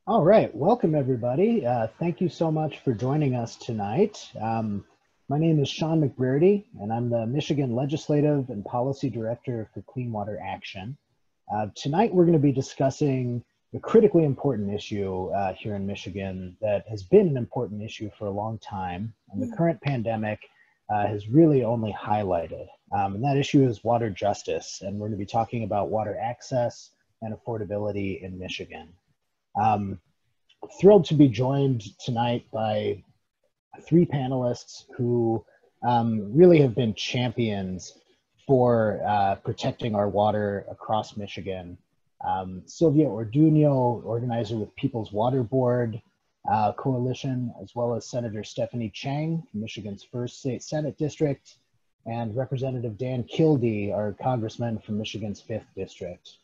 All right, welcome everybody. Thank you so much for joining us tonight. My name is Sean McBrearty, and I'm the Michigan Legislative and Policy Director for Clean Water Action. Tonight we're going to be discussing a critically important issue here in Michigan that has been an important issue for a long time, and the current pandemic has really only highlighted. And that issue is water justice, and we're going to be talking about water access and affordability in Michigan. Thrilled to be joined tonight by three panelists who really have been champions for protecting our water across Michigan. Sylvia Orduño, organizer with People's Water Board Coalition, as well as Senator Stephanie Chang from Michigan's 1st State Senate District, and Representative Dan Kildee, our Congressman from Michigan's 5th District.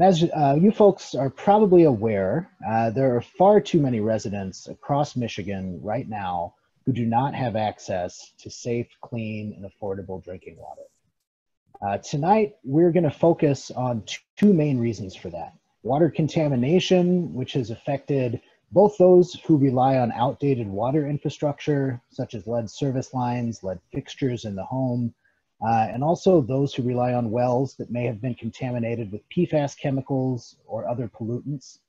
As you folks are probably aware, there are far too many residents across Michigan right now who do not have access to safe, clean, and affordable drinking water. Tonight, we're going to focus on two main reasons for that. Water contamination, which has affected both those who rely on outdated water infrastructure, such as lead service lines, lead fixtures in the home, and also those who rely on wells that may have been contaminated with PFAS chemicals or other pollutants.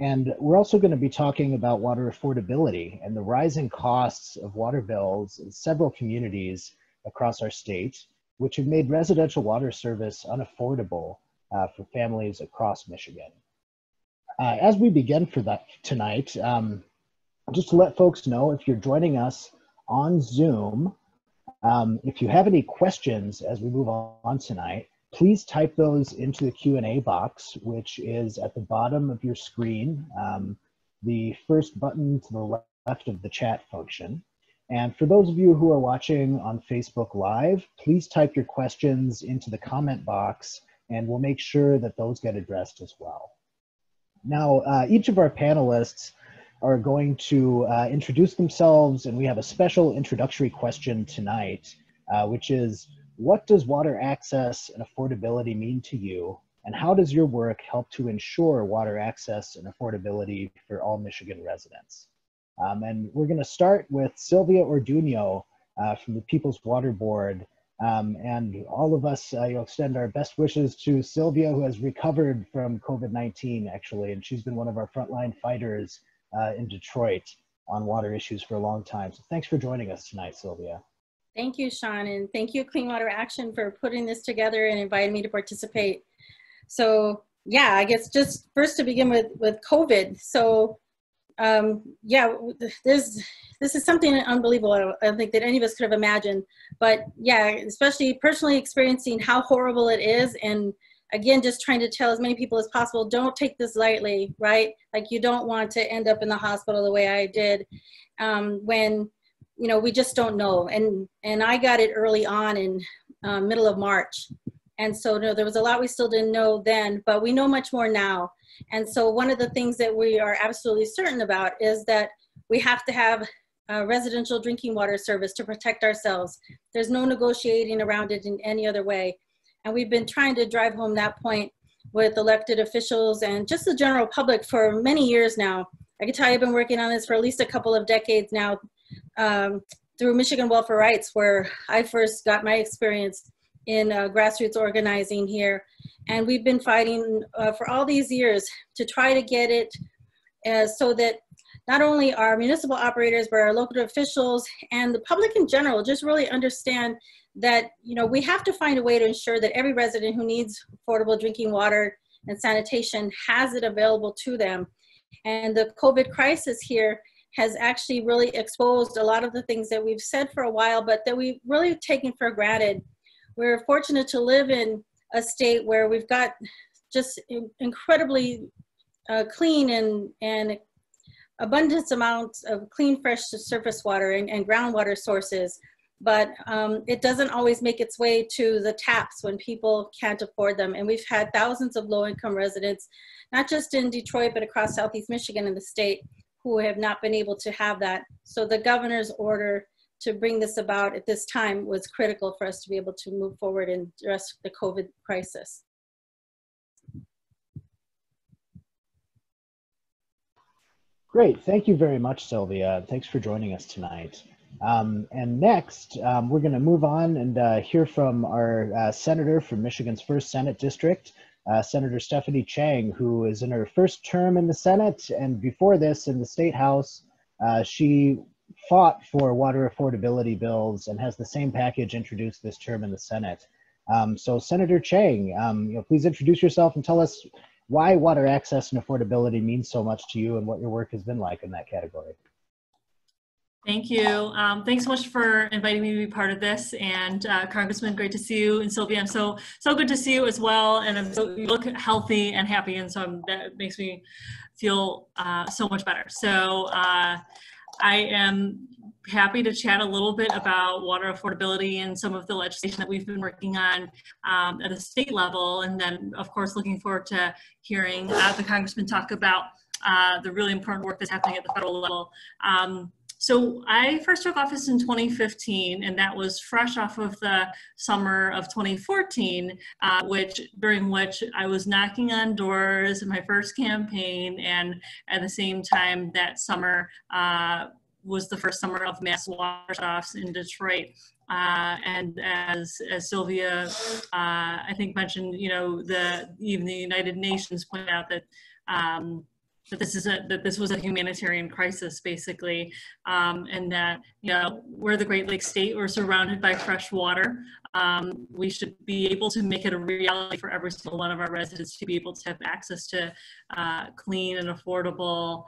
And we're also going to be talking about water affordability and the rising costs of water bills in several communities across our state, which have made residential water service unaffordable for families across Michigan. As we begin for that tonight, just to let folks know, if you're joining us on Zoom, if you have any questions as we move on tonight, please type those into the Q&A box, which is at the bottom of your screen, the first button to the left of the chat function. And for those of you who are watching on Facebook Live, please type your questions into the comment box, and we'll make sure that those get addressed as well. Now, each of our panelists are going to introduce themselves, and we have a special introductory question tonight, which is, what does water access and affordability mean to you, and how does your work help to ensure water access and affordability for all Michigan residents? And we're going to start with Sylvia Orduño from the People's Water Board, and all of us extend our best wishes to Sylvia, who has recovered from COVID-19 actually, and she's been one of our frontline fighters in Detroit on water issues for a long time. So thanks for joining us tonight, Sylvia. Thank you, Sean, and thank you, Clean Water Action, for putting this together and inviting me to participate. So yeah, I guess just first to begin with COVID. So yeah, this is something unbelievable. I don't think that any of us could have imagined, but yeah, especially personally experiencing how horrible it is, and again, just trying to tell as many people as possible, don't take this lightly, right? Like, you don't want to end up in the hospital the way I did when, you know, we just don't know. And I got it early on in middle of March. And so no, there was a lot we still didn't know then, but we know much more now. And so one of the things that we are absolutely certain about is that we have to have residential drinking water service to protect ourselves. There's no negotiating around it in any other way. And we've been trying to drive home that point with elected officials and just the general public for many years now. I can tell you I've been working on this for at least a couple of decades now through Michigan Welfare Rights, where I first got my experience in grassroots organizing here. And we've been fighting for all these years to try to get it so that not only our municipal operators, but our local officials and the public in general just really understand that, you know, we have to find a way to ensure that every resident who needs affordable drinking water and sanitation has it available to them. And the COVID crisis here has actually really exposed a lot of the things that we've said for a while, but that we've really taken for granted. We're fortunate to live in a state where we've got just incredibly clean and abundant amounts of clean, fresh surface water and groundwater sources. But it doesn't always make its way to the taps when people can't afford them. And we've had thousands of low-income residents, not just in Detroit, but across Southeast Michigan and the state, who have not been able to have that. So the governor's order to bring this about at this time was critical for us to be able to move forward and address the COVID crisis. Great. Thank you very much, Sylvia. Thanks for joining us tonight. And next, we're going to move on and hear from our senator from Michigan's 1st Senate District, Senator Stephanie Chang, who is in her 1st term in the Senate. And before this, in the State House, she fought for water affordability bills and has the same package introduced this term in the Senate. So Senator Chang, please introduce yourself and tell us why water access and affordability means so much to you and what your work has been like in that category. Thank you. Thanks so much for inviting me to be part of this. And Congressman, great to see you. And Sylvia, I'm so good to see you as well. And you look healthy and happy. And so that makes me feel so much better. So I am happy to chat a little bit about water affordability and some of the legislation that we've been working on at the state level. And then, of course, looking forward to hearing the Congressman talk about the really important work that's happening at the federal level. So I first took office in 2015, and that was fresh off of the summer of 2014, during which I was knocking on doors in my first campaign, and at the same time that summer was the first summer of mass water shutoffs in Detroit. And as Sylvia, I think mentioned, even the United Nations pointed out that that this was a humanitarian crisis, basically, and that we're the Great Lakes state. We're surrounded by fresh water. We should be able to make it a reality for every single one of our residents to be able to have access to clean and affordable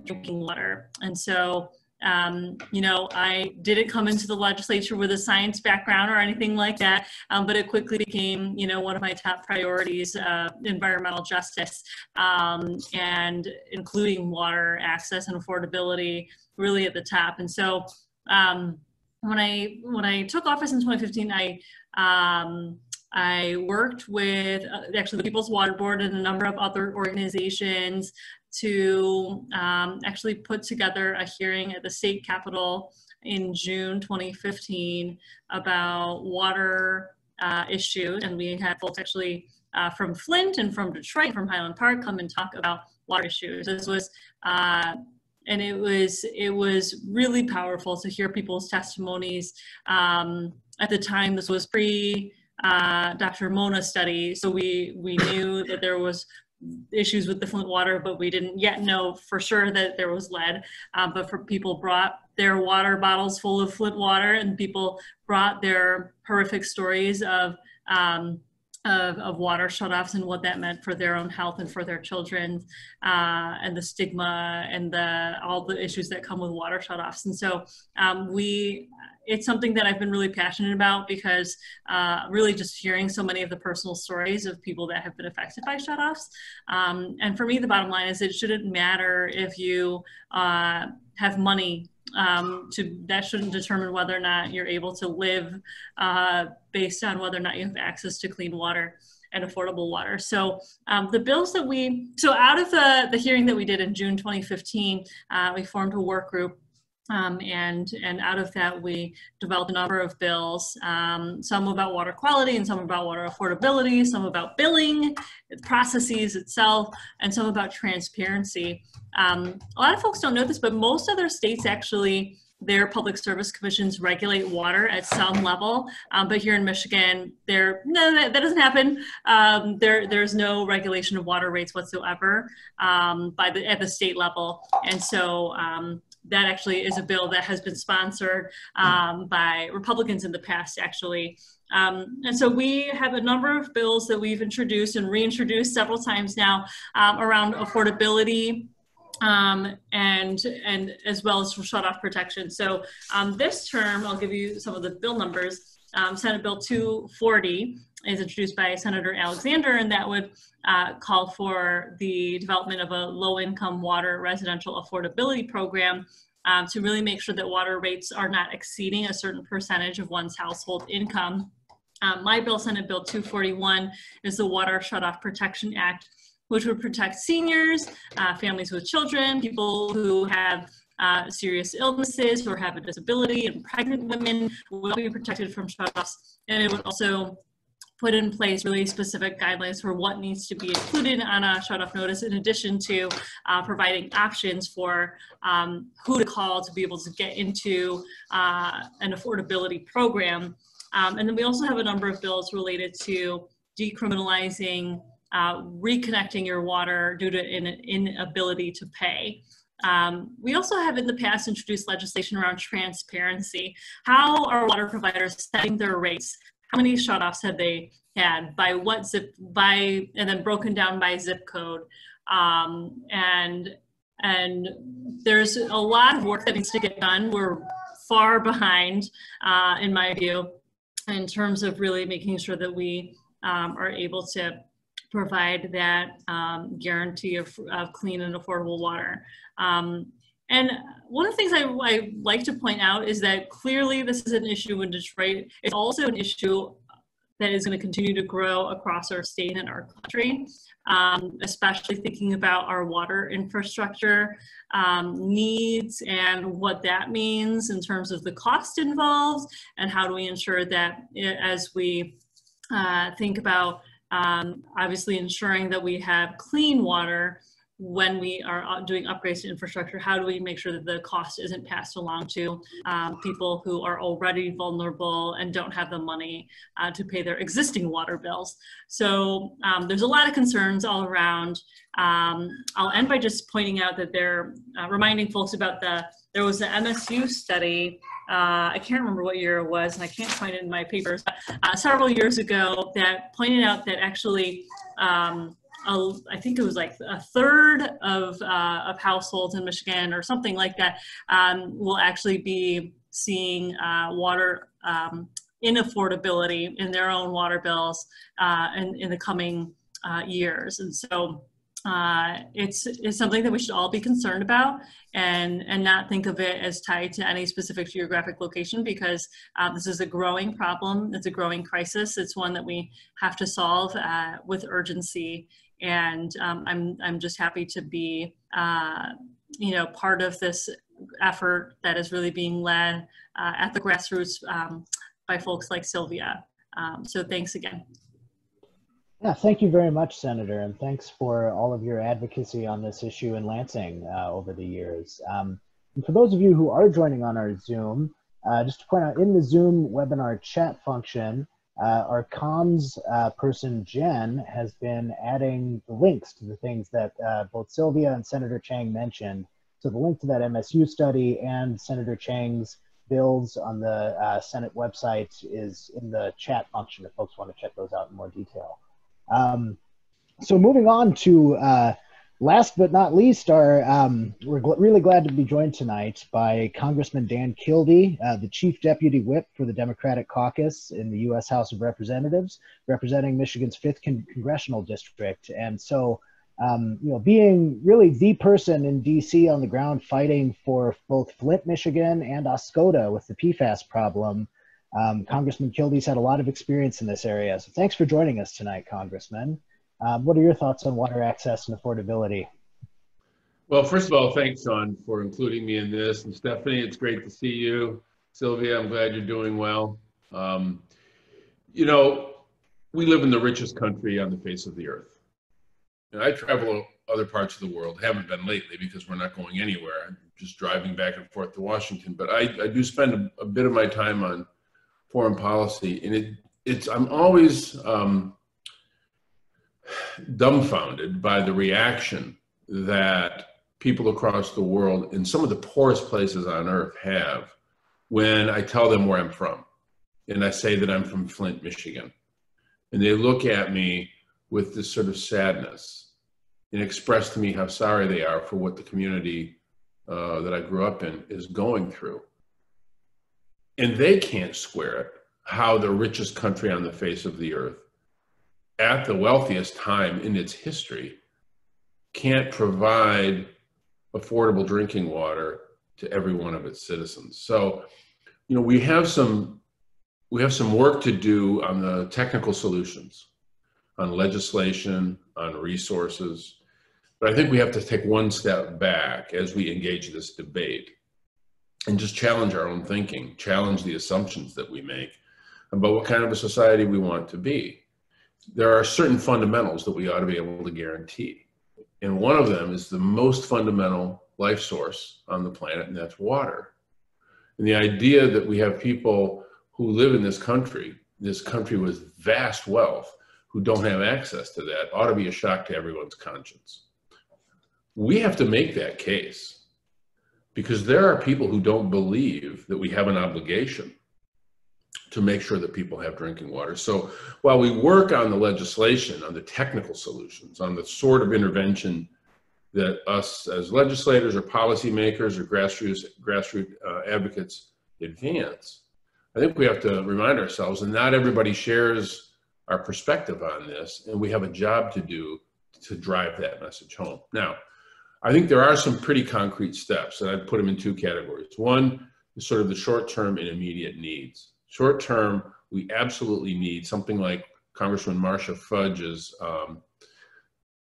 drinking water. And so, I didn't come into the legislature with a science background or anything like that, but it quickly became, one of my top priorities, environmental justice, and including water access and affordability really at the top. And so when I took office in 2015, I worked with actually the People's Water Board and a number of other organizations to actually put together a hearing at the state capitol in June 2015 about water issues. And we had folks actually from Flint and from Detroit, from Highland Park, come and talk about water issues. This was, and it was really powerful to hear people's testimonies. At the time, this was pre Dr. Mona study, so we knew that there was issues with the Flint water, but we didn't yet know for sure that there was lead. But people brought their water bottles full of Flint water, and people brought their horrific stories of water shutoffs and what that meant for their own health and for their children, and the stigma and all the issues that come with water shutoffs. And so it's something that I've been really passionate about, because really just hearing so many of the personal stories of people that have been affected by shutoffs. And for me, the bottom line is it shouldn't matter if you have money. That shouldn't determine whether or not you're able to live based on whether or not you have access to clean water and affordable water. So the bills that out of the hearing that we did in June 2015, we formed a work group. And out of that, we developed a number of bills, some about water quality and some about water affordability, some about billing, processes itself, and some about transparency. A lot of folks don't know this, but most other states actually, their public service commissions regulate water at some level, but here in Michigan, that doesn't happen. There's no regulation of water rates whatsoever at the state level, and so that actually is a bill that has been sponsored by Republicans in the past, actually. And so we have a number of bills that we've introduced and reintroduced several times now around affordability, and as well as for shutoff protection. So this term, I'll give you some of the bill numbers. Senate Bill 240 is introduced by Senator Alexander, and that would call for the development of a low-income water residential affordability program to really make sure that water rates are not exceeding a certain percentage of one's household income. My bill, Senate Bill 241, is the Water Shutoff Protection Act, which would protect seniors, families with children, people who have serious illnesses or have a disability, and pregnant women will be protected from shutoffs. And it would also put in place really specific guidelines for what needs to be included on a shutoff notice, in addition to providing options for who to call to be able to get into an affordability program. And then we also have a number of bills related to decriminalizing reconnecting your water due to an inability to pay. We also have in the past introduced legislation around transparency. How are water providers setting their rates? How many shutoffs have they had? By what zip? And then broken down by zip code. And there's a lot of work that needs to get done. We're far behind, in my view, in terms of really making sure that we are able to provide that guarantee of clean and affordable water. And one of the things I like to point out is that clearly this is an issue in Detroit. It's also an issue that is going to continue to grow across our state and our country, especially thinking about our water infrastructure needs and what that means in terms of the cost involved, and how do we ensure that as we think about obviously ensuring that we have clean water when we are doing upgrades to infrastructure, how do we make sure that the cost isn't passed along to people who are already vulnerable and don't have the money to pay their existing water bills? So there's a lot of concerns all around. I'll end by just pointing out that they're reminding folks about there was the MSU study, I can't remember what year it was, and I can't find it in my papers, but several years ago, that pointed out that actually I think it was like a third of households in Michigan or something like that will actually be seeing water inaffordability in their own water bills in the coming years. And so it's something that we should all be concerned about and not think of it as tied to any specific geographic location, because this is a growing problem. It's a growing crisis. It's one that we have to solve with urgency. And I'm just happy to be, part of this effort that is really being led at the grassroots by folks like Sylvia. So thanks again. Yeah, thank you very much, Senator, and thanks for all of your advocacy on this issue in Lansing over the years. And for those of you who are joining on our Zoom, just to point out, in the Zoom webinar chat function, our comms person, Jen, has been adding the links to the things that both Sylvia and Senator Chang mentioned. So the link to that MSU study and Senator Chang's bills on the Senate website is in the chat function if folks want to check those out in more detail. So moving on to last but not least, we're really glad to be joined tonight by Congressman Dan Kildee, the Chief Deputy Whip for the Democratic Caucus in the U.S. House of Representatives, representing Michigan's 5th Congressional District. And so, being really the person in D.C. on the ground fighting for both Flint, Michigan and Oscoda with the PFAS problem, Congressman Kildee's had a lot of experience in this area. So thanks for joining us tonight, Congressman. What are your thoughts on water access and affordability? Well, first of all, thanks, Sean, for including me in this. And Stephanie, it's great to see you. Sylvia, I'm glad you're doing well. We live in the richest country on the face of the earth. And I travel other parts of the world, haven't been lately because we're not going anywhere. I'm just driving back and forth to Washington. But I do spend a bit of my time on foreign policy, and I'm always dumbfounded by the reaction that people across the world in some of the poorest places on earth have when I tell them where I'm from. And I say that I'm from Flint, Michigan. And they look at me with this sort of sadness and express to me how sorry they are for what the community that I grew up in is going through. And they can't square it, how the richest country on the face of the earth, at the wealthiest time in its history, can't provide affordable drinking water to every one of its citizens. So, we have some work to do on the technical solutions, on legislation, on resources. But I think we have to take one step back as we engage this debate and just challenge our own thinking, challenge the assumptions that we make about what kind of a society we want to be. there are certain fundamentals that we ought to be able to guarantee. And one of them is the most fundamental life source on the planet, and that's water. And the idea that we have people who live in this country with vast wealth, who don't have access to that, ought to be a shock to everyone's conscience. We have to make that case, because there are people who don't believe that we have an obligation to make sure that people have drinking water. So while we work on the legislation, on the technical solutions, on the sort of intervention that us as legislators or policymakers or grassroots advocates advance, I think we have to remind ourselves, and not everybody shares our perspective on this, and we have a job to do to drive that message home. Now, I think there are some pretty concrete steps, and I'd put them in two categories. One is sort of the short-term and immediate needs. Short-term, we absolutely need something like Congressman Marcia Fudge's,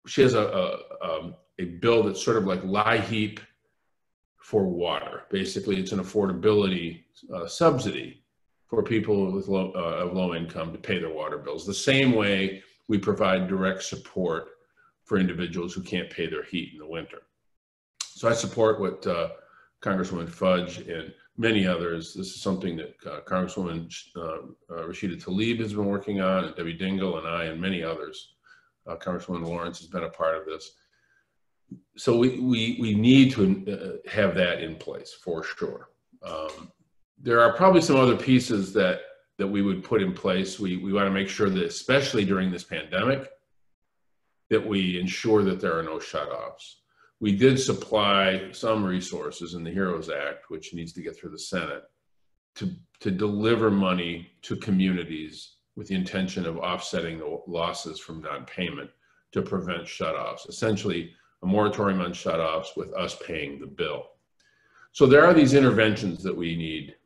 she has a bill that's sort of like LIHEAP for water. Basically, it's an affordability subsidy for people with low income to pay their water bills. The same way we provide direct support for individuals who can't pay their heat in the winter. So I support what Congresswoman Fudge and many others. This is something that Congresswoman Rashida Tlaib has been working on, and Debbie Dingell and I and many others. Congresswoman Lawrence has been a part of this. So we need to have that in place for sure. There are probably some other pieces that we would put in place. We want to make sure that, especially during this pandemic, that we ensure that there are no shutoffs. We did supply some resources in the HEROES Act, which needs to get through the Senate, to deliver money to communities with the intention of offsetting the losses from non-payment to prevent shutoffs. Essentially, a moratorium on shutoffs with us paying the bill. So there are these interventions that we need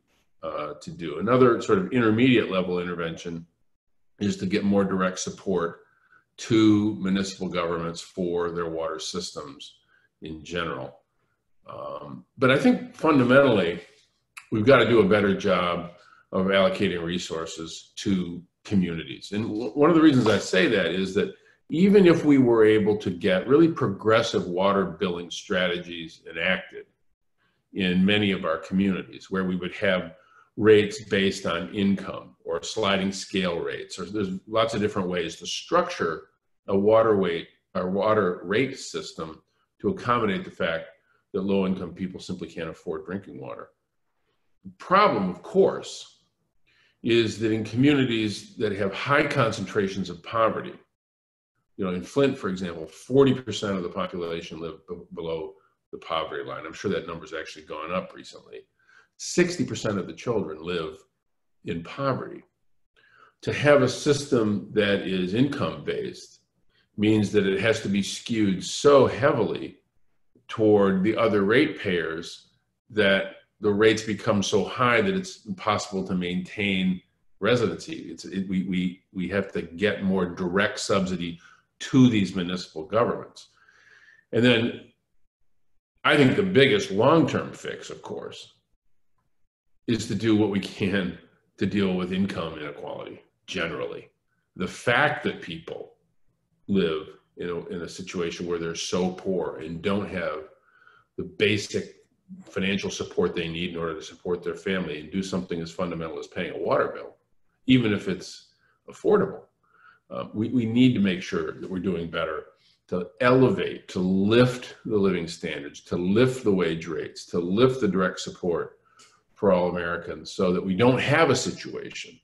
to do. Another sort of intermediate level intervention is to get more direct support to municipal governments for their water systems in general. But I think fundamentally, we've got to do a better job of allocating resources to communities. And one of the reasons I say that is that even if we were able to get really progressive water billing strategies enacted in many of our communities, where we would have rates based on income or sliding scale rates, or there's lots of different ways to structure a water rate system to accommodate the fact that low-income people simply can't afford drinking water. The problem, of course, is that in communities that have high concentrations of poverty, in Flint, for example, 40% of the population live below the poverty line. I'm sure that number's actually gone up recently. 60% of the children live in poverty. To have a system that is income-based means that it has to be skewed so heavily toward the other ratepayers that the rates become so high that it's impossible to maintain residency. We have to get more direct subsidy to these municipal governments. And then I think the biggest long-term fix, of course, is to do what we can to deal with income inequality generally. The fact that people live in a situation where they're so poor and don't have the basic financial support they need in order to support their family and do something as fundamental as paying a water bill, even if it's affordable. We need to make sure that we're doing better to elevate, to lift the living standards, to lift the wage rates, to lift the direct support for all Americans, so that we don't have a situation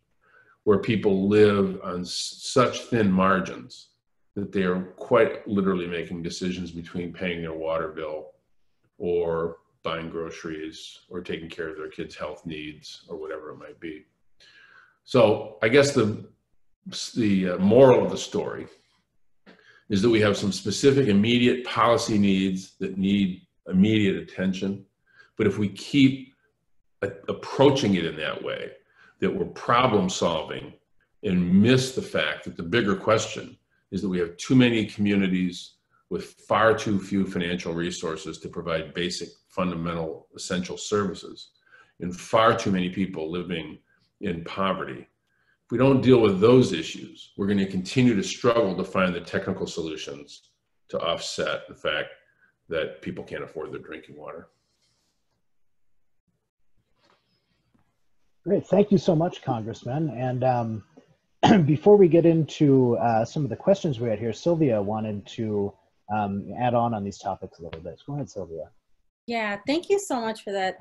where people live on such thin margins that they are quite literally making decisions between paying their water bill or buying groceries or taking care of their kids' health needs or whatever it might be. So I guess the moral of the story is that we have some specific immediate policy needs that need immediate attention. But if we keep approaching it in that way, that we're problem solving and miss the fact that the bigger question is that we have too many communities with far too few financial resources to provide basic, fundamental, essential services, and far too many people living in poverty. we don't deal with those issues, we're going to continue to struggle to find the technical solutions to offset the fact that people can't afford their drinking water. Great, thank you so much, Congressman. And before we get into some of the questions we had here, Sylvia wanted to add on these topics a little bit. So go ahead, Sylvia. Yeah, thank you so much for that,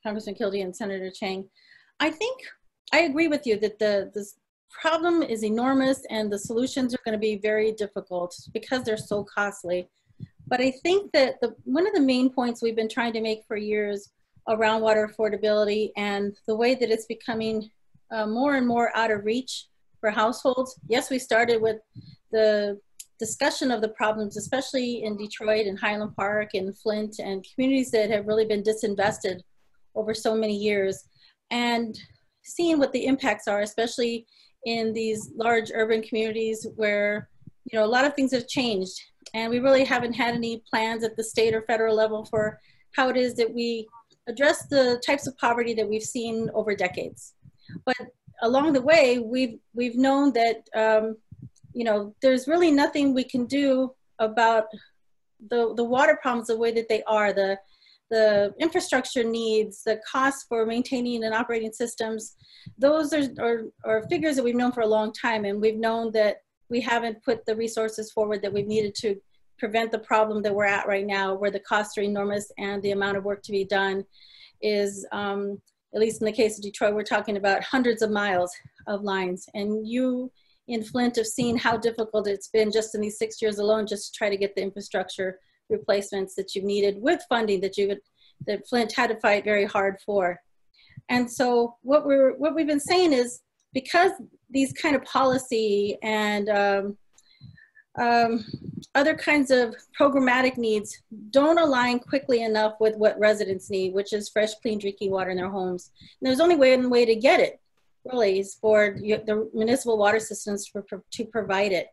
Congressman Kildee and Senator Chang. I think I agree with you that this problem is enormous and the solutions are going to be very difficult because they're so costly. But I think that one of the main points we've been trying to make for years around water affordability and the way that it's becoming more and more out of reach for households. Yes, we started with the discussion of the problems, especially in Detroit and Highland Park and Flint and communities that have really been disinvested over so many years, and seeing what the impacts are, especially in these large urban communities where, you know, a lot of things have changed and we really haven't had any plans at the state or federal level for how it is that we address the types of poverty that we've seen over decades. But along the way, we've known that you know, there's really nothing we can do about the water problems the way that they are, the infrastructure needs, the costs for maintaining and operating systems. Those are figures that we've known for a long time, and we've known that we haven't put the resources forward that we've needed to prevent the problem that we're at right now, where the costs are enormous and the amount of work to be done is, at least in the case of Detroit, we're talking about hundreds of miles of lines. And you in Flint have seen how difficult it's been just in these 6 years alone, just to try to get the infrastructure replacements that you've needed with funding that Flint had to fight very hard for. And so what we've been saying is, because these kind of policy and other kinds of programmatic needs don't align quickly enough with what residents need, which is fresh, clean drinking water in their homes. And there's only one way to get it, really, is for the municipal water systems to provide it.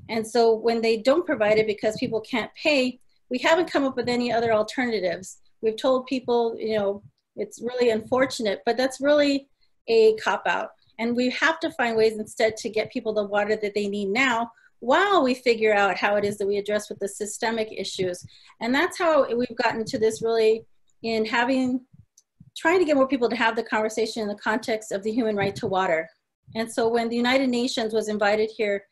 And so when they don't provide it because people can't pay, we haven't come up with any other alternatives. We've told people, you know, it's really unfortunate, but that's really a cop-out. And we have to find ways instead to get people the water that they need now, while we figure out how it is that we address with the systemic issues. And that's how we've gotten to this, really, in trying to get more people to have the conversation in the context of the human right to water. And so when the United Nations was invited here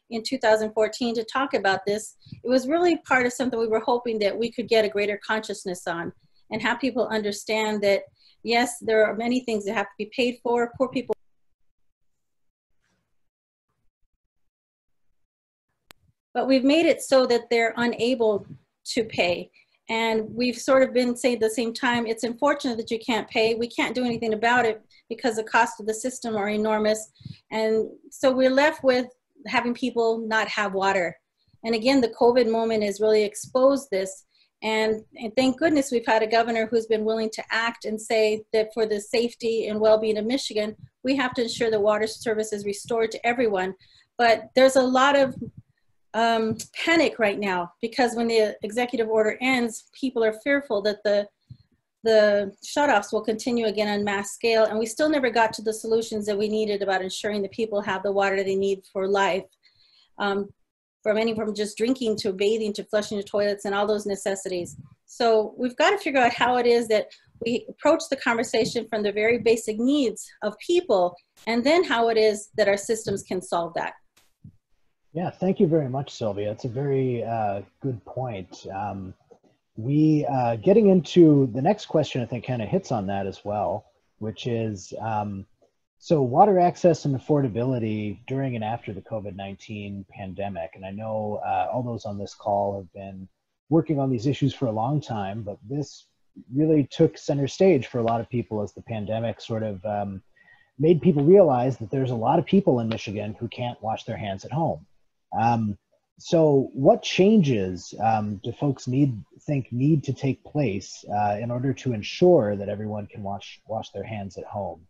in 2014 to talk about this, it was really part of something we were hoping that we could get a greater consciousness on and have people understand that, yes, there are many things that have to be paid for. Poor people, but we've made it so that they're unable to pay. And we've sort of been saying at the same time, it's unfortunate that you can't pay. We can't do anything about it because the costs of the system are enormous. And so we're left with having people not have water. And again, the COVID moment has really exposed this. And thank goodness we've had a governor who's been willing to act and say that for the safety and well-being of Michigan, we have to ensure the water service is restored to everyone. But there's a lot of panic right now, because when the executive order ends, people are fearful that the shutoffs will continue again on mass scale, and we still never got to the solutions that we needed about ensuring that people have the water they need for life, from just drinking to bathing to flushing the toilets and all those necessities. So we've got to figure out how it is that we approach the conversation from the very basic needs of people, and then how it is that our systems can solve that. Yeah, thank you very much, Sylvia. It's a very good point. Getting into the next question, I think kind of hits on that as well, which is, so water access and affordability during and after the COVID-19 pandemic. And I know all those on this call have been working on these issues for a long time, but this really took center stage for a lot of people as the pandemic sort of made people realize that there's a lot of people in Michigan who can't wash their hands at home. So what changes do folks think need to take place in order to ensure that everyone can wash their hands at home?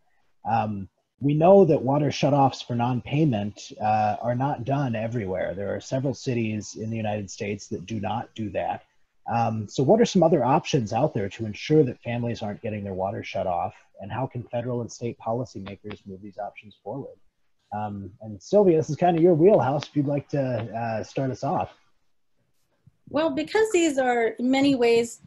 We know that water shutoffs for non-payment are not done everywhere. There are several cities in the United States that do not do that. So what are some other options out there to ensure that families aren't getting their water shut off, and how can federal and state policymakers move these options forward? And Sylvia, this is kind of your wheelhouse if you'd like to start us off. Well, because these are in many ways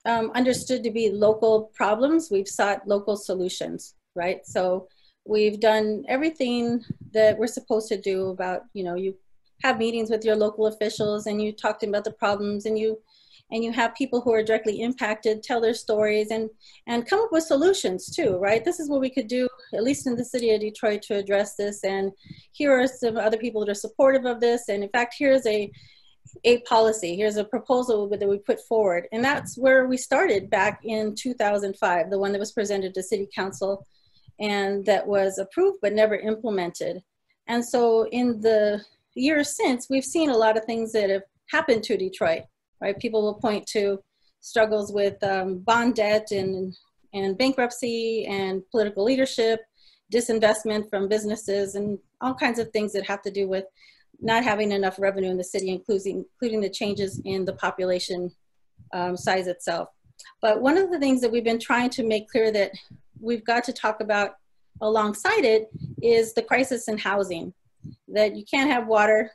understood to be local problems, we've sought local solutions, right? So we've done everything that we're supposed to do about, you have meetings with your local officials and you talk to them about the problems, and you have people who are directly impacted tell their stories and come up with solutions too, right? This is what we could do, at least in the city of Detroit, to address this. And here are some other people that are supportive of this. And in fact, here's a policy, here's a proposal that we put forward. And that's where we started back in 2005, the one that was presented to City Council and that was approved but never implemented. And so in the years since, we've seen a lot of things that have happened to Detroit, right? People will point to struggles with bond debt and bankruptcy and political leadership, disinvestment from businesses, and all kinds of things that have to do with not having enough revenue in the city, including the changes in the population size itself. But one of the things that we've been trying to make clear that we've got to talk about alongside it is the crisis in housing, that you can't have water,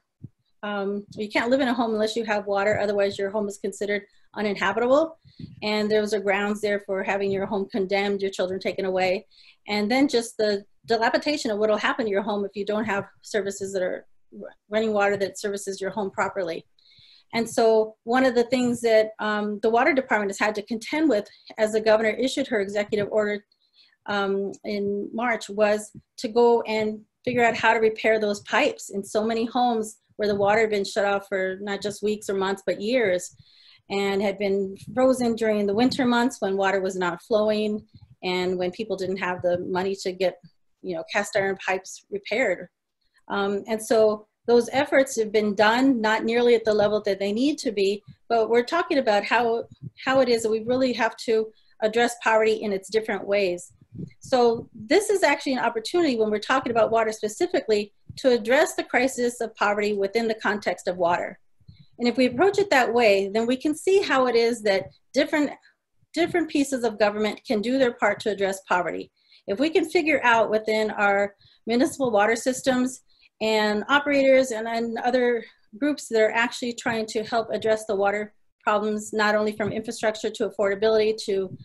you can't live in a home unless you have water, otherwise your home is considered uninhabitable. And those are grounds there for having your home condemned, your children taken away. And then just the dilapidation of what will happen to your home if you don't have services that are running water that services your home properly. And so one of the things that the water department has had to contend with as the governor issued her executive order in March was to go and figure out how to repair those pipes in so many homes where the water had been shut off for not just weeks or months, but years, and had been frozen during the winter months when water was not flowing and when people didn't have the money to get, cast iron pipes repaired. And so those efforts have been done, not nearly at the level that they need to be, but we're talking about how it is that we really have to address poverty in its different ways. So this is actually an opportunity when we're talking about water specifically to address the crisis of poverty within the context of water. And if we approach it that way, then we can see how it is that different pieces of government can do their part to address poverty. If we can figure out within our municipal water systems and operators and other groups that are actually trying to help address the water problems, not only from infrastructure to affordability to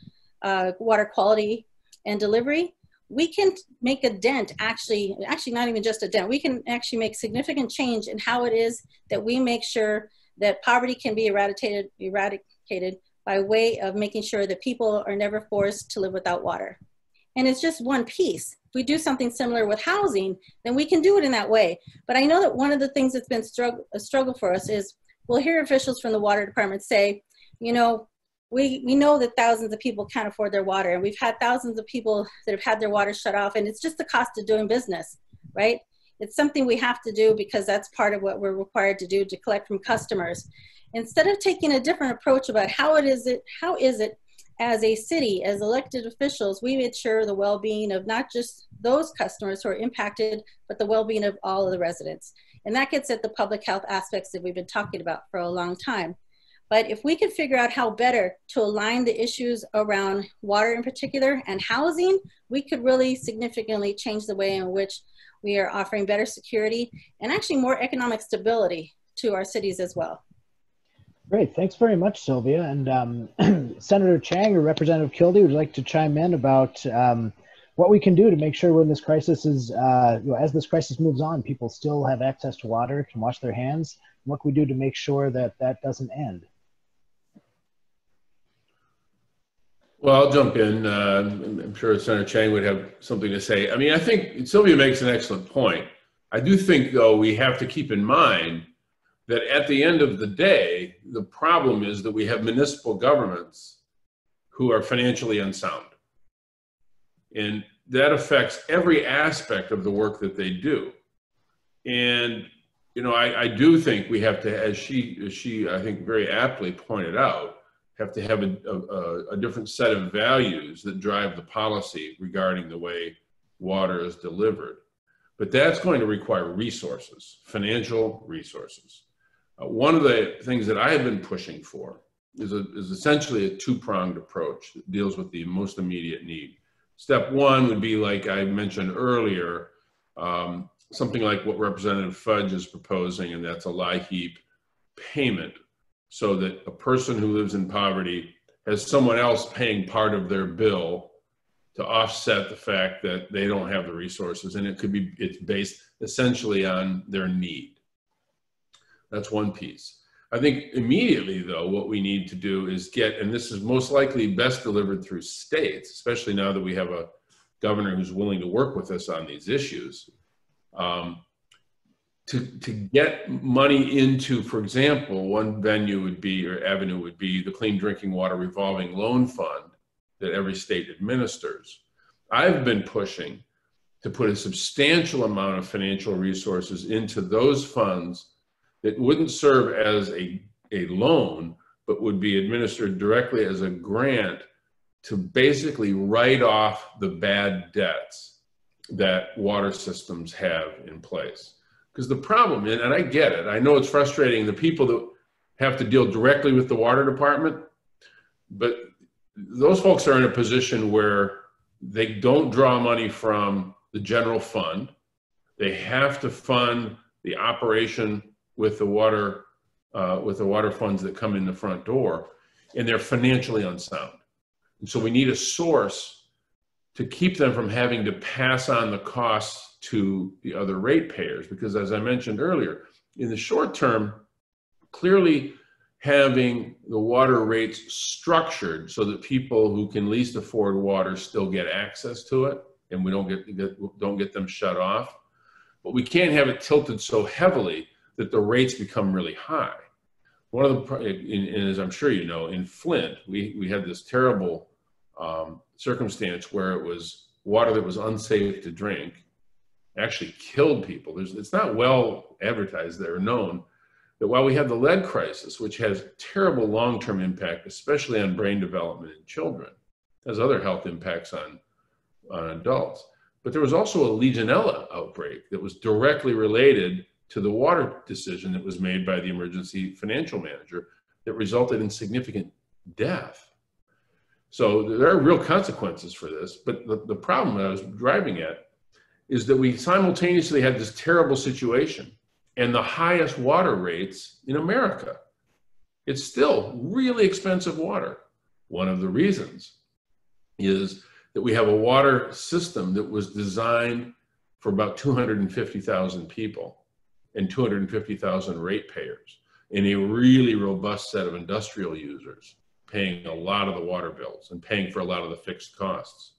water quality and delivery, we can make a dent, actually not even just a dent, we can actually make significant change in how it is that we make sure that poverty can be eradicated by way of making sure that people are never forced to live without water. And it's just one piece. If we do something similar with housing, then we can do it in that way. But I know that one of the things that's been a struggle for us is we'll hear officials from the water department say, we know that thousands of people can't afford their water, and we've had thousands of people that have had their water shut off, and it's just the cost of doing business, right? It's something we have to do because that's part of what we're required to do, to collect from customers. Instead of taking a different approach about how is it as a city, as elected officials, we ensure the well-being of not just those customers who are impacted, but the well-being of all of the residents. And that gets at the public health aspects that we've been talking about for a long time. But if we can figure out how better to align the issues around water in particular and housing, we could really significantly change the way in which we are offering better security and actually more economic stability to our cities as well. Great, thanks very much, Sylvia. And Senator Chang or Representative Kildee, would you like to chime in about what we can do to make sure when this crisis is, as this crisis moves on, people still have access to water, can wash their hands, and what can we do to make sure that that doesn't end? Well, I'll jump in. I'm sure Senator Chang would have something to say. I mean, I think Sylvia makes an excellent point. I do think, though, we have to keep in mind that at the end of the day, the problem is that we have municipal governments who are financially unsound. And that affects every aspect of the work that they do. And, I do think we have to, as she I think very aptly pointed out, have to have a different set of values that drive the policy regarding the way water is delivered. But that's going to require resources, financial resources. One of the things that I have been pushing for is essentially a two-pronged approach that deals with the most immediate need. Step one would be, like I mentioned earlier, something like what Representative Fudge is proposing, and that's a LIHEAP payment, so that a person who lives in poverty has someone else paying part of their bill to offset the fact that they don't have the resources. And it's based essentially on their need. That's one piece. I think immediately, though, what we need to do is and this is most likely best delivered through states, especially now that we have a governor who's willing to work with us on these issues, to get money into, for example, one avenue would be the Clean Drinking Water Revolving Loan Fund that every state administers. I've been pushing to put a substantial amount of financial resources into those funds that wouldn't serve as a loan, but would be administered directly as a grant to basically write off the bad debts that water systems have in place. Because the problem, and I get it, I know it's frustrating, the people that have to deal directly with the water department, but those folks are in a position where they don't draw money from the general fund. They have to fund the operation with the water funds that come in the front door, and they're financially unsound. And so we need a source to keep them from having to pass on the costs to the other ratepayers. Because as I mentioned earlier, in the short term, clearly having the water rates structured so that people who can least afford water still get access to it, and we don't get them shut off. But we can't have it tilted so heavily that the rates become really high. One of the, and as I'm sure you know, in Flint, we had this terrible circumstance where it was water that was unsafe to drink, actually killed people. It's not well advertised there or known that while we have the lead crisis, which has terrible long-term impact, especially on brain development in children, has other health impacts on adults. But there was also a Legionella outbreak that was directly related to the water decision that was made by the emergency financial manager that resulted in significant death. So there are real consequences for this, but the problem that I was driving at is that we simultaneously had this terrible situation and the highest water rates in America. It's still really expensive water. One of the reasons is that we have a water system that was designed for about 250,000 people and 250,000 ratepayers and a really robust set of industrial users paying a lot of the water bills and paying for a lot of the fixed costs.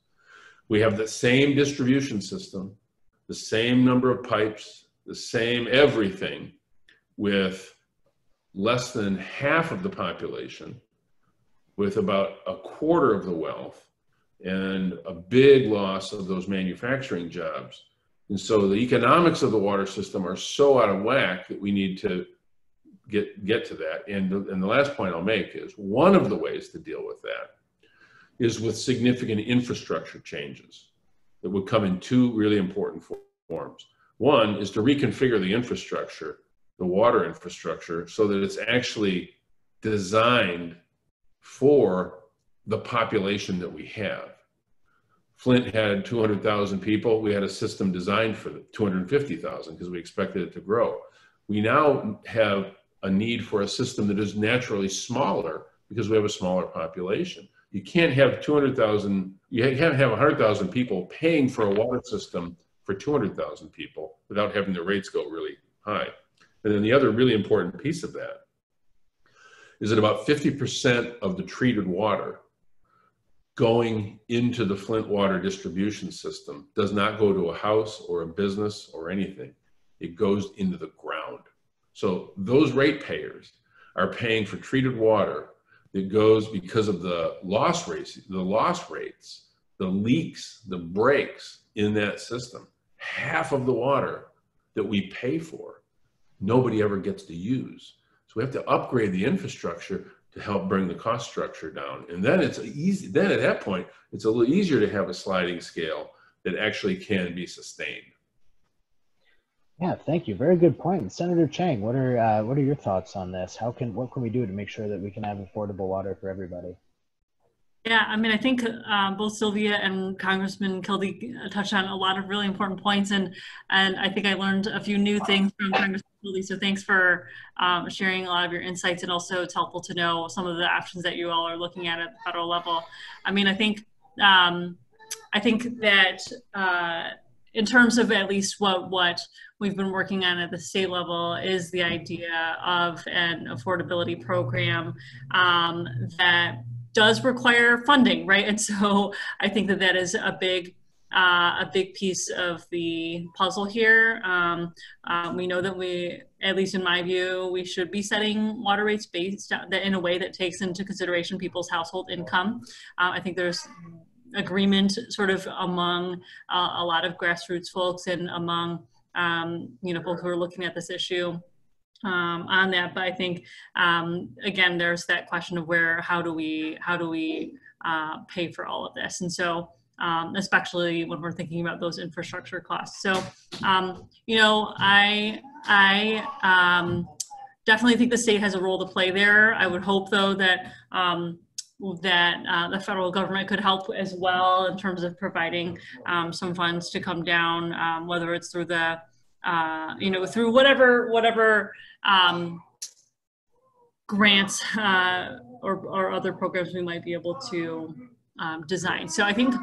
We have the same distribution system, the same number of pipes, the same everything, with less than half of the population, with about a quarter of the wealth, and a big loss of those manufacturing jobs. And so the economics of the water system are so out of whack that we need to get to that. And the last point I'll make is one of the ways to deal with that is with significant infrastructure changes that would come in two really important forms. One is to reconfigure the infrastructure, the water infrastructure, so that it's actually designed for the population that we have. Flint had 200,000 people. We had a system designed for 250,000 because we expected it to grow. We now have a need for a system that is naturally smaller because we have a smaller population. You can't have 200,000, you can't have 100,000 people paying for a water system for 200,000 people without having the rates go really high. And then the other really important piece of that is that about 50% of the treated water going into the Flint water distribution system does not go to a house or a business or anything. It goes into the ground. So those ratepayers are paying for treated water that goes because of the loss rates, the leaks, the breaks in that system. Half of the water that we pay for, nobody ever gets to use. So we have to upgrade the infrastructure to help bring the cost structure down. And then it's easy, then at that point, it's a little easier to have a sliding scale that actually can be sustained. Yeah, thank you. Very good point. Senator Chang, what are your thoughts on this? What can we do to make sure that we can have affordable water for everybody? Yeah, I mean, I think both Sylvia and Congressman Kildee touched on a lot of really important points, and I think I learned a few new things from Congressman Kildee. So thanks for sharing a lot of your insights, and also it's helpful to know some of the options that you all are looking at the federal level. I mean, I think that in terms of at least what we've been working on at the state level is the idea of an affordability program that does require funding, right? And so I think that that is a big piece of the puzzle here. We know that we, at least in my view, we should be setting water rates based in a way that takes into consideration people's household income. I think there's agreement sort of among a lot of grassroots folks and among folks who are looking at this issue on that. But I think again, there's that question of how do we pay for all of this, and so especially when we're thinking about those infrastructure costs. So I definitely think the state has a role to play there. I would hope though that the federal government could help as well in terms of providing some funds to come down, whether it's through the through whatever grants or other programs we might be able to design. So I think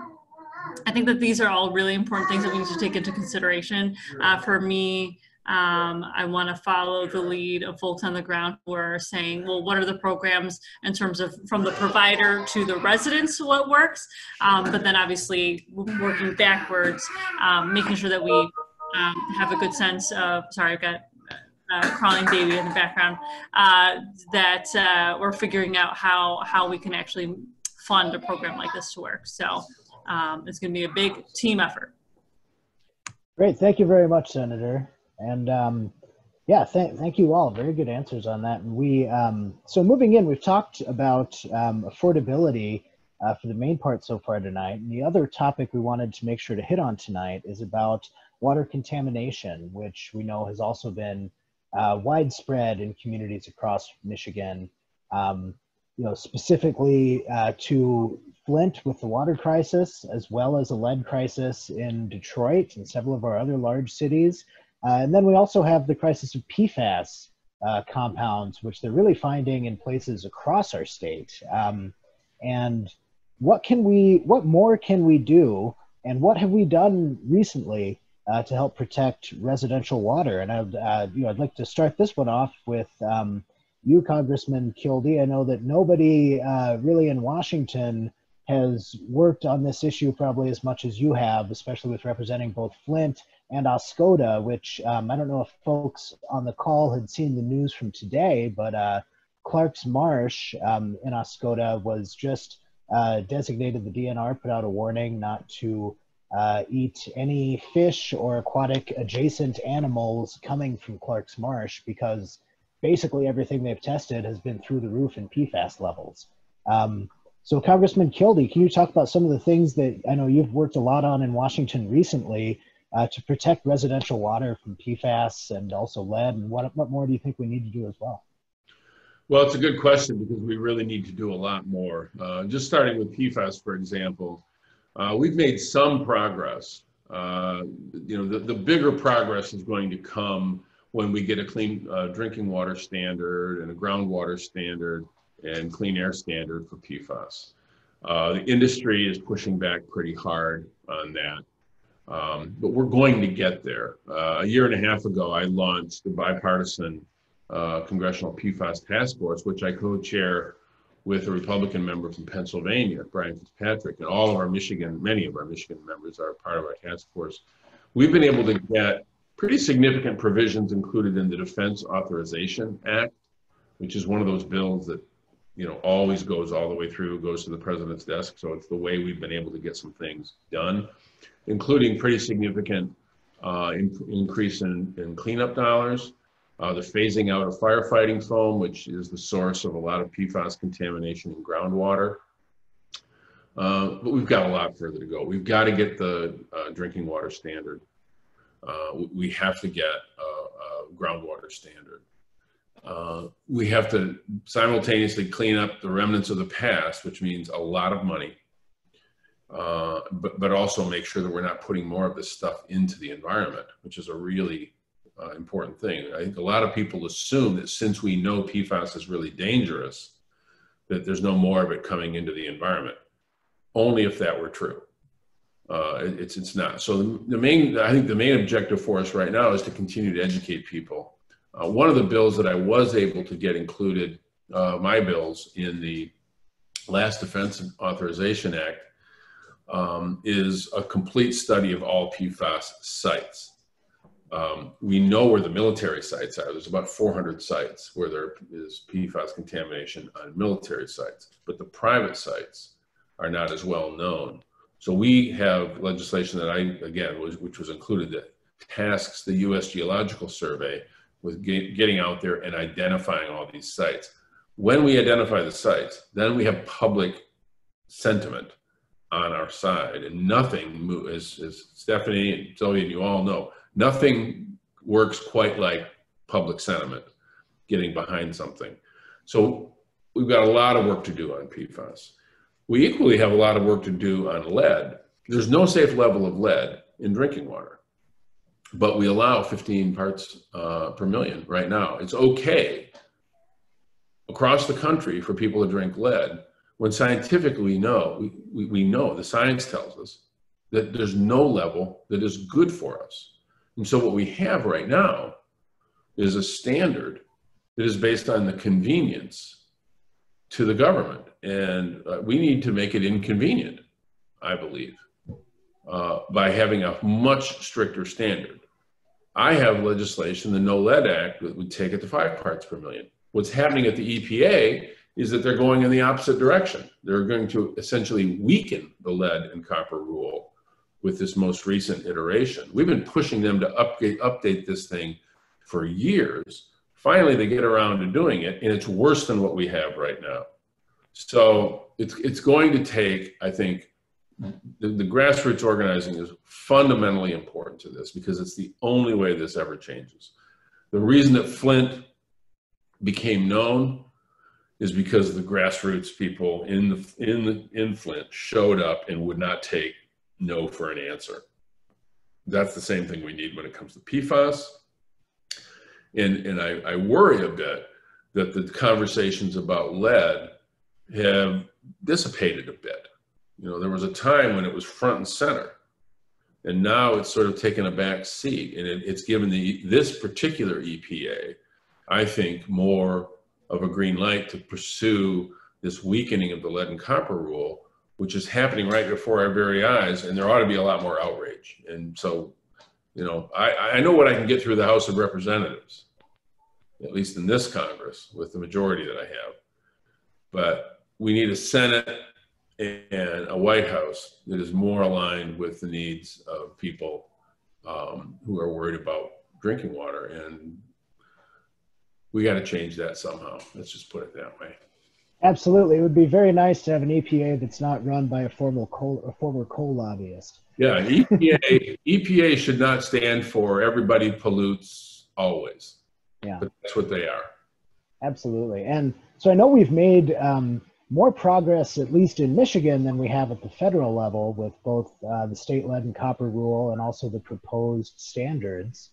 that these are all really important things that we need to take into consideration. For me, I want to follow the lead of folks on the ground who are saying, well, what are the programs in terms of from the provider to the residents, what works? But then obviously working backwards, making sure that we have a good sense of, sorry, I've got crawling baby in the background, that we're figuring out how we can actually fund a program like this to work. So it's going to be a big team effort. Great. Thank you very much, Senator. And yeah, thank you all. Very good answers on that. And we, so moving in, we've talked about affordability for the main part so far tonight. And the other topic we wanted to make sure to hit on tonight is about water contamination, which we know has also been widespread in communities across Michigan, specifically to Flint with the water crisis, as well as a lead crisis in Detroit and several of our other large cities. And then we also have the crisis of PFAS compounds, which they're really finding in places across our state. And what more can we do, and what have we done recently to help protect residential water? And I'd like to start this one off with you, Congressman Kildee. I know that nobody really in Washington has worked on this issue probably as much as you have, especially with representing both Flint and Oscoda, which I don't know if folks on the call had seen the news from today, but Clark's Marsh in Oscoda was just designated, the DNR put out a warning not to eat any fish or aquatic adjacent animals coming from Clark's Marsh, because basically everything they've tested has been through the roof in PFAS levels. So Congressman Kildee, can you talk about some of the things that I know you've worked a lot on in Washington recently to protect residential water from PFAS and also lead, and what more do you think we need to do as well? Well, it's a good question, because we really need to do a lot more. Just starting with PFAS, for example, we've made some progress. The bigger progress is going to come when we get a clean drinking water standard and a groundwater standard and clean air standard for PFAS. The industry is pushing back pretty hard on that. But we're going to get there. A year and a half ago, I launched the bipartisan Congressional PFAS Task Force, which I co-chair with a Republican member from Pennsylvania, Brian Fitzpatrick, and all of our many of our Michigan members are part of our task force. We've been able to get pretty significant provisions included in the Defense Authorization Act, which is one of those bills that always goes all the way through, goes to the president's desk. So it's the way we've been able to get some things done, including pretty significant increase in cleanup dollars, the phasing out of firefighting foam, which is the source of a lot of PFAS contamination in groundwater. But we've got a lot further to go. We've got to get the drinking water standard. We have to get a groundwater standard. We have to simultaneously clean up the remnants of the past, which means a lot of money, but also make sure that we're not putting more of this stuff into the environment, which is a really important thing. I think a lot of people assume that since we know PFAS is really dangerous, that there's no more of it coming into the environment. Only if that were true. It's not. So I think the main objective for us right now is to continue to educate people. One of the bills that I was able to get included, my bills in the last Defense Authorization Act, is a complete study of all PFAS sites. We know where the military sites are. There's about 400 sites where there is PFAS contamination on military sites, but the private sites are not as well known. So we have legislation that which was included, that tasks the U.S. Geological Survey with getting out there and identifying all these sites. When we identify the sites, then we have public sentiment on our side, and nothing moves, as Stephanie and Sylvia and you all know, nothing works quite like public sentiment, getting behind something. So we've got a lot of work to do on PFAS. We equally have a lot of work to do on lead. There's no safe level of lead in drinking water, but we allow 15 parts per million right now. It's okay across the country for people to drink lead, when scientifically we know, the science tells us that there's no level that is good for us. And so what we have right now is a standard that is based on the convenience to the government. And we need to make it inconvenient, I believe, by having a much stricter standard. I have legislation, the No Lead Act, that would take it to 5 parts per million. What's happening at the EPA is that they're going in the opposite direction. They're going to essentially weaken the lead and copper rule with this most recent iteration. We've been pushing them to update this thing for years. Finally, they get around to doing it, and it's worse than what we have right now. So it's going to take, I think, the grassroots organizing is fundamentally important to this, because it's the only way this ever changes. The reason that Flint became known is because the grassroots people in Flint showed up and would not take no for an answer. That's the same thing we need when it comes to PFAS. And I worry a bit that the conversations about lead have dissipated a bit. You know, there was a time when it was front and center, and now it's sort of taken a back seat, and it's given this particular EPA, I think, more of a green light to pursue this weakening of the lead and copper rule, which is happening right before our very eyes, and there ought to be a lot more outrage. And so, you know, I know what I can get through the House of Representatives, at least in this Congress, with the majority that I have. But we need a Senate and a White House that is more aligned with the needs of people who are worried about drinking water. And we got to change that somehow. Let's just put it that way. Absolutely. It would be very nice to have an EPA that's not run by a former coal lobbyist. Yeah, EPA should not stand for everybody pollutes always. Yeah. But that's what they are. Absolutely. And so I know we've made more progress, at least in Michigan, than we have at the federal level, with both the state lead and copper rule and also the proposed standards.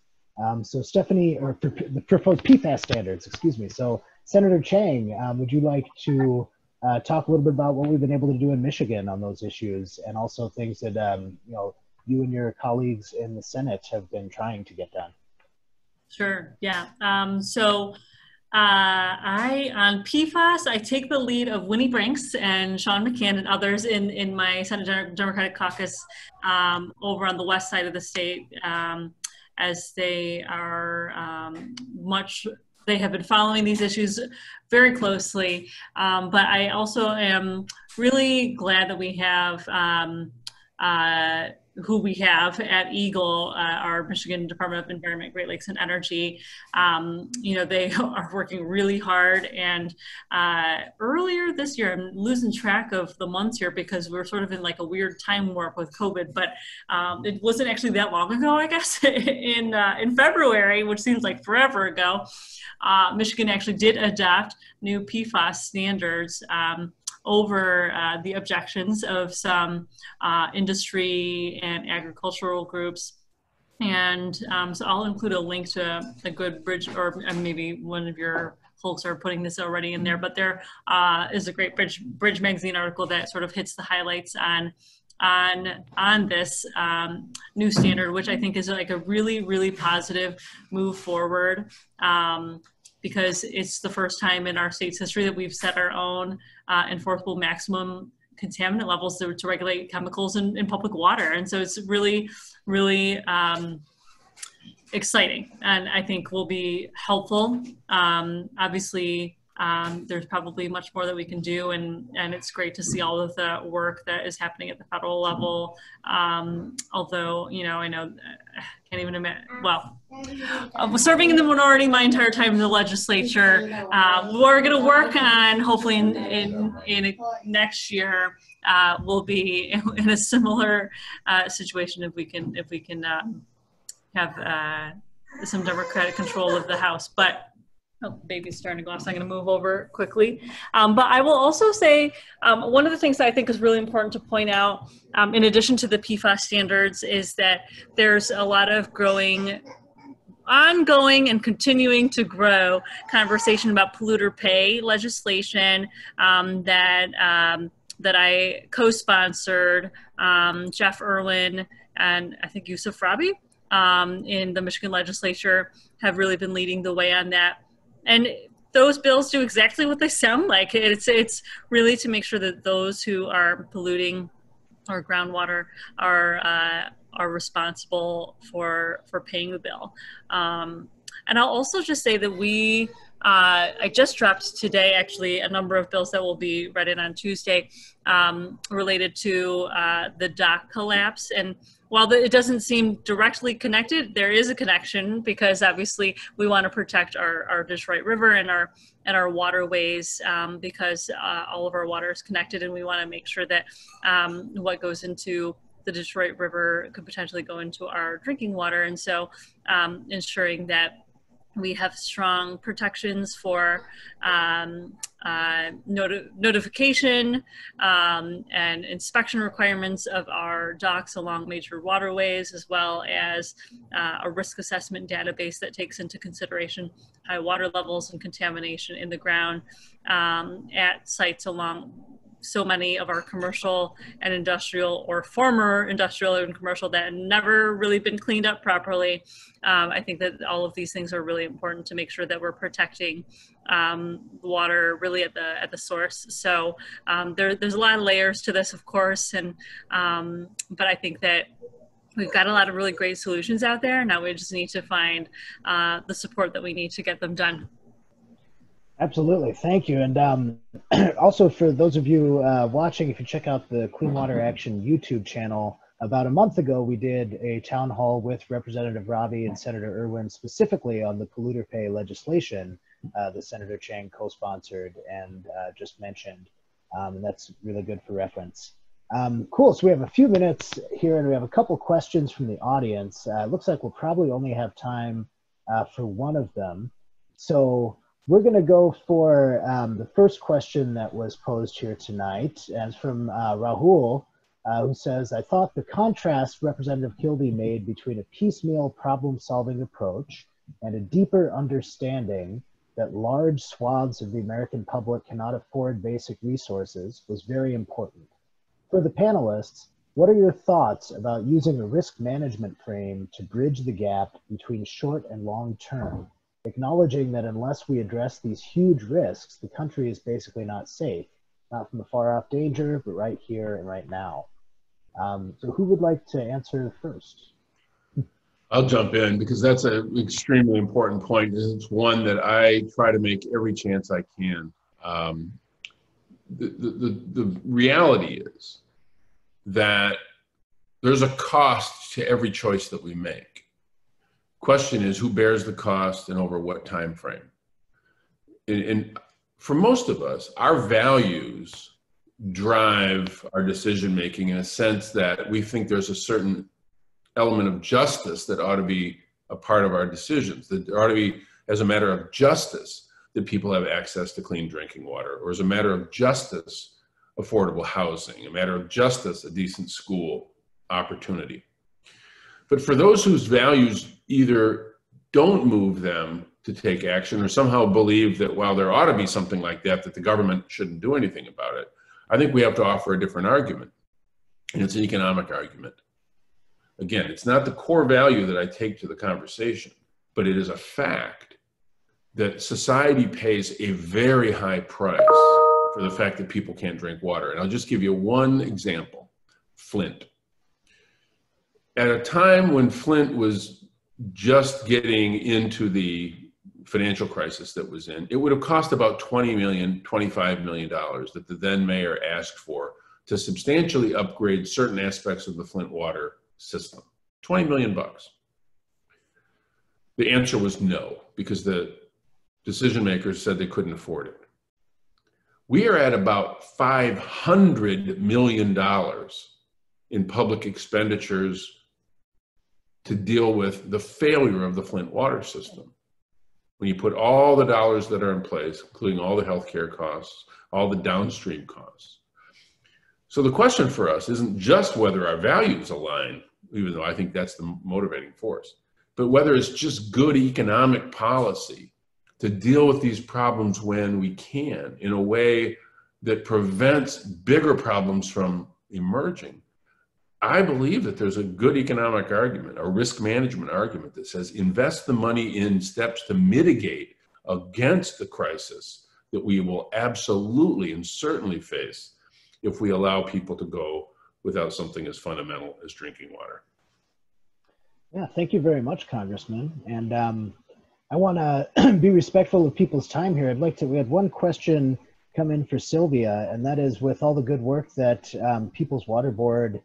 So Stephanie, or the proposed PFAS standards, excuse me. So Senator Chang, would you like to talk a little bit about what we've been able to do in Michigan on those issues, and also things that you and your colleagues in the Senate have been trying to get done? Sure. Yeah. On PFAS, I take the lead of Winnie Brinks and Sean McCann and others in my Senate Democratic caucus over on the west side of the state, as they are they have been following these issues very closely. But I also am really glad that we have who we have at EGLE, our Michigan Department of Environment, Great Lakes and Energy. You know, they are working really hard. And earlier this year, I'm losing track of the months here because we're sort of in like a weird time warp with COVID, but it wasn't actually that long ago, I guess, in February, which seems like forever ago, Michigan actually did adopt new PFAS standards over the objections of some industry and agricultural groups. And so I'll include a link to a good bridge, or maybe one of your folks are putting this already in there, but there is a great Bridge Magazine article that sort of hits the highlights on this new standard, which I think is like a really, really positive move forward. Because it's the first time in our state's history that we've set our own enforceable maximum contaminant levels to regulate chemicals in public water. And so it's really, really exciting, and I think will be helpful. Obviously, there's probably much more that we can do, and it's great to see all of the work that is happening at the federal level. Although, you know, I know, can't even imagine, well, serving in the minority my entire time in the legislature, we're going to work on, hopefully in next year, we'll be in a similar situation if we can have some Democratic control of the House. But oh, baby's starting to go off, so I'm going to move over quickly. But I will also say one of the things that I think is really important to point out, in addition to the PFAS standards, is that there's a lot of ongoing and continuing to grow conversation about polluter pay legislation that I co-sponsored. Jeff Irwin and I think Yusuf Rabi in the Michigan legislature have really been leading the way on that. And those bills do exactly what they sound like. It's really to make sure that those who are polluting our groundwater are responsible for paying the bill. And I'll also just say that I just dropped today, actually, a number of bills that will be read in on Tuesday related to the dock collapse. And while it doesn't seem directly connected, there is a connection, because obviously we want to protect our Detroit River and our waterways, because all of our water is connected, and we want to make sure that what goes into the Detroit River could potentially go into our drinking water. And so ensuring that we have strong protections for notification and inspection requirements of our docks along major waterways, as well as a risk assessment database that takes into consideration high water levels and contamination in the ground at sites along so many of our commercial and industrial, or former industrial and commercial, that had never really been cleaned up properly. I think that all of these things are really important to make sure that we're protecting water really at the source. So there's a lot of layers to this, of course, and but I think that we've got a lot of really great solutions out there. Now we just need to find the support that we need to get them done. Absolutely, thank you. And also for those of you watching, if you check out the Clean Water Action YouTube channel, about a month ago we did a town hall with Representative Rabi and Senator Irwin specifically on the polluter pay legislation that Senator Chang co-sponsored and just mentioned, and that's really good for reference. Cool, so we have a few minutes here and we have a couple questions from the audience. It looks like we'll probably only have time for one of them. So we're going to go for the first question that was posed here tonight, and it's from Rahul, who says, I thought the contrast Representative Kildee made between a piecemeal problem-solving approach and a deeper understanding that large swaths of the American public cannot afford basic resources was very important. For the panelists, what are your thoughts about using a risk management frame to bridge the gap between short and long term, acknowledging that unless we address these huge risks, the country is basically not safe, not from a far off danger, but right here and right now. So who would like to answer first? I'll jump in because that's an extremely important point. It's one that I try to make every chance I can. The reality is that There's a cost to every choice that we make. Question is, who bears the cost and over what time frame? And for most of us, our values drive our decision making in a sense that we think there's a certain element of justice that ought to be a part of our decisions, that there ought to be, as a matter of justice, that people have access to clean drinking water, or as a matter of justice, affordable housing, a matter of justice, a decent school opportunity. But for those whose values either don't move them to take action or somehow believe that, well, there ought to be something like that, that the government shouldn't do anything about it, I think we have to offer a different argument. And it's an economic argument. Again, it's not the core value that I take to the conversation, but it is a fact that society pays a very high price for the fact that people can't drink water. And I'll just give you one example, Flint. At a time when Flint was just getting into the financial crisis that was in, it would have cost about $20 million, $25 million that the then mayor asked for to substantially upgrade certain aspects of the Flint water system. 20 million bucks. The answer was no, because the decision makers said they couldn't afford it. We are at about $500 million in public expenditures to deal with the failure of the Flint water system. When you put all the dollars that are in place, including all the healthcare costs, all the downstream costs. So the question for us isn't just whether our values align, even though I think that's the motivating force, but whether it's just good economic policy to deal with these problems when we can in a way that prevents bigger problems from emerging. I believe that there's a good economic argument, a risk management argument that says invest the money in steps to mitigate against the crisis that we will absolutely and certainly face if we allow people to go without something as fundamental as drinking water. Yeah, thank you very much, Congressman. And I want to be respectful of people's time here. We had one question come in for Sylvia, and that is, with all the good work that People's Water Board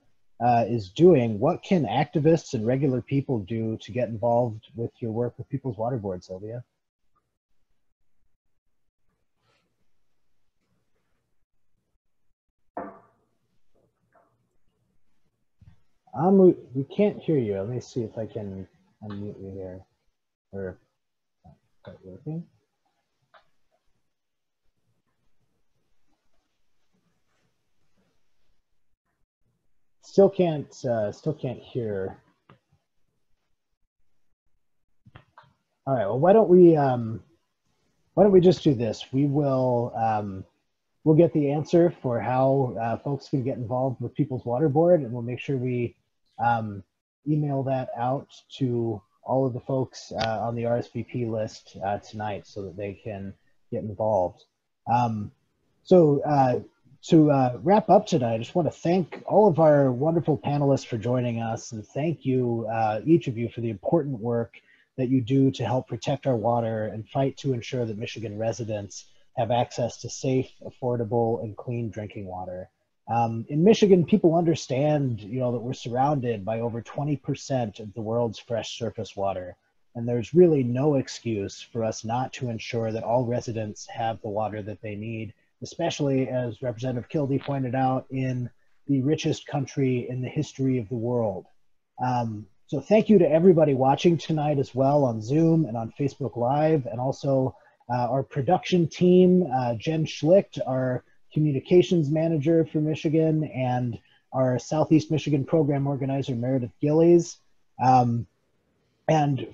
is doing, what can activists and regular people do to get involved with your work with People's Water Board, Sylvia? We can't hear you. Let me see if I can unmute you here. Or, start working. Still can't hear. All right. Well, why don't we just do this? We will we'll get the answer for how folks can get involved with People's Water Board, and we'll make sure we email that out to all of the folks on the RSVP list tonight so that they can get involved. To wrap up tonight, I just want to thank all of our wonderful panelists for joining us, and thank you, each of you, for the important work that you do to help protect our water and fight to ensure that Michigan residents have access to safe, affordable, and clean drinking water. In Michigan, people understand, that we're surrounded by over 20% of the world's fresh surface water, and there's really no excuse for us not to ensure that all residents have the water that they need, especially, as Representative Kildee pointed out, in the richest country in the history of the world. So thank you to everybody watching tonight as well on Zoom and on Facebook Live, and also our production team, Jen Schlicht, our communications manager for Michigan, and our Southeast Michigan program organizer, Meredith Gillies. And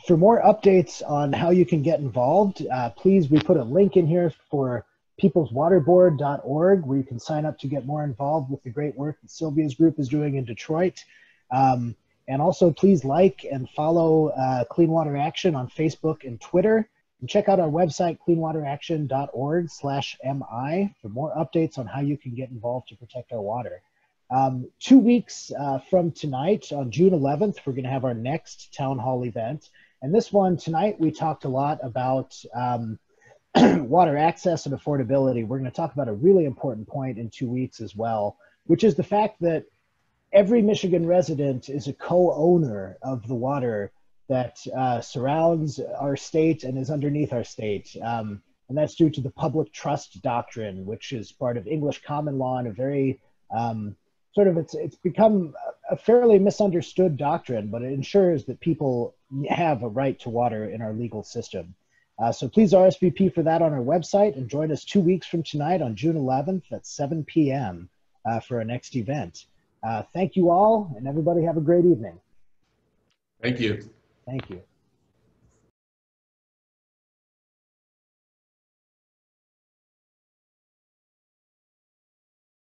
for more updates on how you can get involved, please, we put a link in here for peopleswaterboard.org, where you can sign up to get more involved with the great work that Sylvia's group is doing in Detroit. And also, please like and follow Clean Water Action on Facebook and Twitter. And check out our website, cleanwateraction.org/MI, for more updates on how you can get involved to protect our water. 2 weeks from tonight, on June 11th, we're going to have our next town hall event. And this one tonight, we talked a lot about water access and affordability. We're going to talk about a really important point in 2 weeks as well, which is the fact that every Michigan resident is a co-owner of the water that surrounds our state and is underneath our state. And that's due to the public trust doctrine, which is part of English common law and a very it's become a fairly misunderstood doctrine, but it ensures that people have a right to water in our legal system. So please RSVP for that on our website and join us 2 weeks from tonight on June 11th at 7 p.m. For our next event. Thank you all, and everybody have a great evening. Thank you. Thank you.